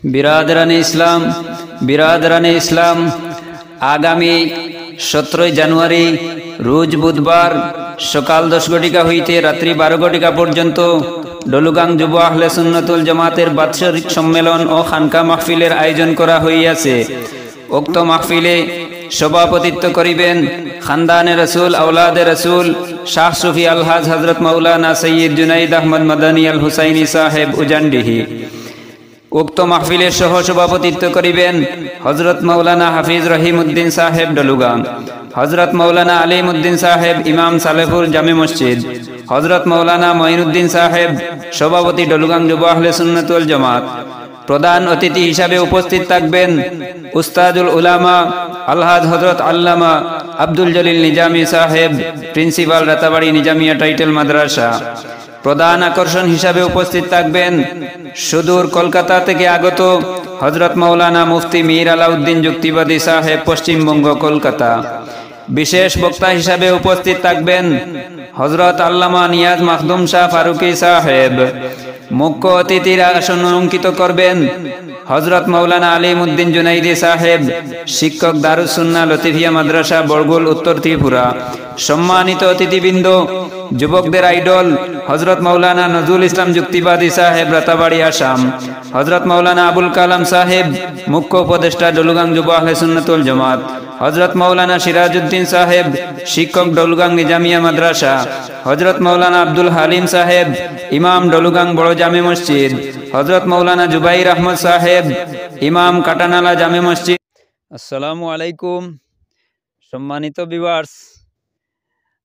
बिरादराने इस्लाम आगामी 17 জানুয়ারি रोज बुधवार सकाल 10 घटिका हईते रात्रि 12 घटिका पर्यन्त डलुगां जुब आहले सुन्नतुल जमातेर बात्सरिक सम्मेलन और खानका महफिलेर आयोजन करा हইয়াছে। उक्त महफिले सभापतित्व करिबेन खानदाने रसूल औलादे रसूल शाह सूफी अलहाज हजरत मौलाना सैयद जुनाइद अहमद मदानी अल हुसैनी साहेब उजानडिही। उक्त महफिले सह सभापतित्व करिबेन हजरत मौलाना हाफिज रहीमुद्दीन साहेब डलुगां, हजरत मौलाना अलीमुद्दीन साहेब इमाम सालेपुर जामे मस्जिद, हजरत मौलाना मोइनुद्दीन साहेब सभापति डलुगां जुब आहले सुन्नत वल जमात। प्रधान अतिथि हिसाबे उपस्थित थाकबेन उस्तादुल उलामा अलहाज हजरत आल्लामा आब्दुल जलिल निजामी साहेब प्रिंसिपाल राताबाड़ी निजामिया टाइटेल माद्रासा। प्रधान आकर्षण हिसाबे उपस्थित थाकबेन सुदूर कलकाता थेके आगत हजरत मौलाना मुफ्ती मीर आलाउद्दीन जुक्तिबादी साहेब पश्चिमबंग कलकाता। विशेष वक्ता हिसाबे उपस्थित थाकबेन हजरत आल्लामा नियाज मखदुम शाह फारूकी साहेब। मुख्य अतिथिर आसन अलंकृत करबेन हजरत मौलाना अलीमुद्दीन जुनाइदी साहेब शिक्षक दारुस सुन्नाह लतिफिया माद्रासा बरगुल उत्तर त्रिपुरा। सम्मानित अतिथिबृंद युवकदेर आइडल हजरत मौलाना नजरुल इस्लाम जुक्तिबादी साहेब राताबाड़ी आसाम, हजरत मौलाना अबुल कलाम साहेब मुख्य उपदेष्टा डलुगां जुब आहले सुन्नत वल जमात, हजरत मौलाना सिराजुद्दीन साहेब शिक्षक डलुगां निजामिया माद्रासा, हजरत मौलाना अब्दुल हालिम साहेब इमाम डलुगां बड़ जामे मस्जिद, हजरत मौलाना जुबाइर अहमद साहेब इमाम काटानाला जामे मस्जिद। अस्सलामु आलैकुम सम्मानित ভিউয়ার্স,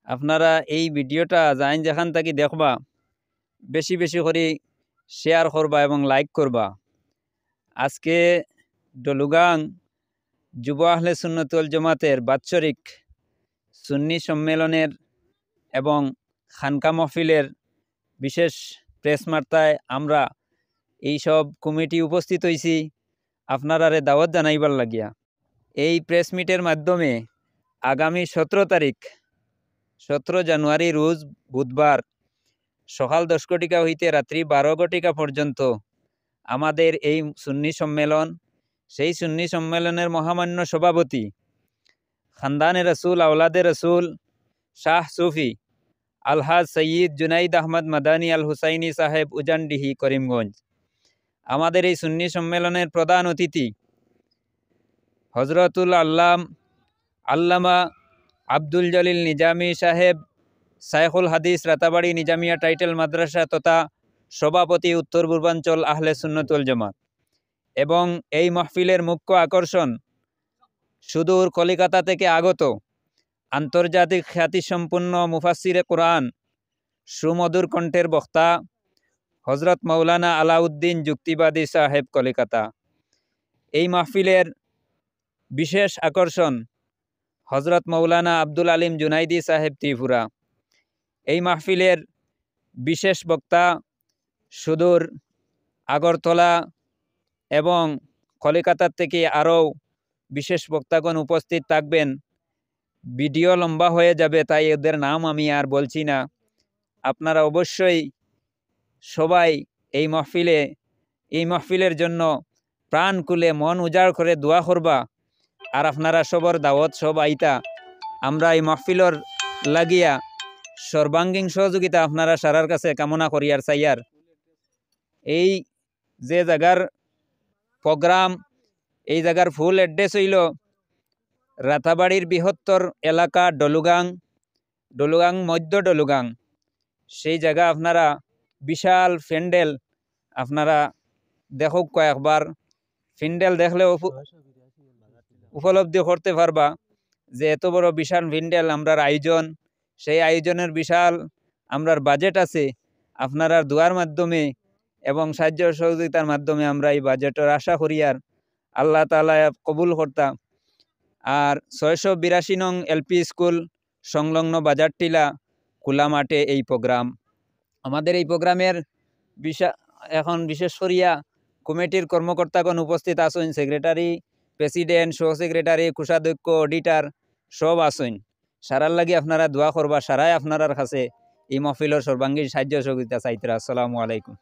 আপনারা এই ভিডিওটা যাইন যেখান থেকে দেখবা বেশি বেশি করে শেয়ার করবা এবং লাইক করবা। আজকে ডলুগাং যুব আহলে সুন্নাত ওয়াল জামাতের বাৎসরিক সুন্নি সম্মেলনের এবং খানকা মাহফিলের বিশেষ প্রেস বার্তায় আমরা এই সব কমিটি উপস্থিত হইছি আপনারারে দাওয়াত জানাইবার লাগিয়া। এই প্রেস মিটের মাধ্যমে আগামী 17 জানুয়ারি রোজ বুধবার সকাল 10 ঘটিকা হইতে রাত্রি 12 ঘটিকা পর্যন্ত আমাদের এই সুন্নি সম্মেলন, সেই সুন্নি সম্মেলনের মহামান্য সভাপতি খানদানে রসুল আওলাদে রসুল শাহ সুফি আলহাজ সৈয়দ জুনাইদ আহমদ মাদানী আল হুসাইনি সাহেব উজানডিহি করিমগঞ্জ। আমাদের এই সুন্নি সম্মেলনের প্রধান অতিথি হজরতুল আল্লামা আব্দুল জলিল নিজামি সাহেব শাইখুল হাদিস রাতাবাড়ি নিজামিয়া টাইটেল মাদ্রাসা তথা সভাপতি উত্তর পূর্বাঞ্চল আহলে সুন্নাত ওয়াল জামাত। এবং এই মাহফিলের মুখ্য আকর্ষণ সুদূর কলিকাতা থেকে আগত আন্তর্জাতিক খ্যাতিসম্পন্ন মুফাসসিরে কুরআন সুমধুর কণ্ঠের বক্তা হজরত মৌলানা আলাউদ্দিন যুক্তিবাদী সাহেব কলিকাতা। এই মাহফিলের বিশেষ আকর্ষণ হজরত মৌলানা আব্দুল আলিম জুনাইদি সাহেব ত্রিপুরা। এই মাহফিলের বিশেষ বক্তা সুদূর আগরতলা এবং কলিকাতার থেকে আরও বিশেষ বক্তাগণ উপস্থিত থাকবেন। ভিডিও লম্বা হয়ে যাবে, তাই এদের নাম আমি আর বলছি না। আপনারা অবশ্যই সবাই এই মাহফিলের জন্য প্রাণ খুলে মন উজাড় করে দোয়া করবা। আর আপনারা সবার দাওয়াত সব আইতা। আমরা এই মাহফিলর লাগিয়া সর্বাঙ্গীন সহযোগিতা আপনারা সারার কাছে কামনা করি আর চাইয়ার। এই যে জায়গার প্রোগ্রাম, এই জায়গার ফুল অ্যাড্রেস হইল রাতাবাড়ির বৃহত্তর এলাকা ডলুগাং মধ্য ডলুগাং। সেই জায়গা আপনারা বিশাল প্যান্ডেল আপনারা দেখুক, কয়েকবার প্যান্ডেল দেখলে উপলব্ধি করতে পারবা যে এত বড় বিশাল প্যান্ডেল আমরার আয়োজন। সেই আয়োজনের বিশাল আমরার বাজেট আছে। আপনারা দোয়ার মাধ্যমে এবং সাহায্য সহযোগিতার মাধ্যমে আমরা এই বাজেটের আশা করি আর আল্লাহ তাআলা কবুল করতা। আর 682 নং এলপি স্কুল সংলগ্ন বাজার টিলা খোলা মাঠে এই প্রোগ্রাম। আমাদের এই প্রোগ্রামের এখন বিশেষ করিয়া কমিটির কর্মকর্তাগণ উপস্থিত আছেন, সেক্রেটারি, প্রেসিডেন্ট, সহ সেক্রেটারি, কোষাধ্যক্ষ, অডিটার সব আছেন। সারার লাগি আপনারা দোয়া করবা। সারাই আপনার কাছে এই মাহফিলের সর্বাঙ্গীন সাহায্য সহযোগিতা চাইতে। আসসালামু আলাইকুম।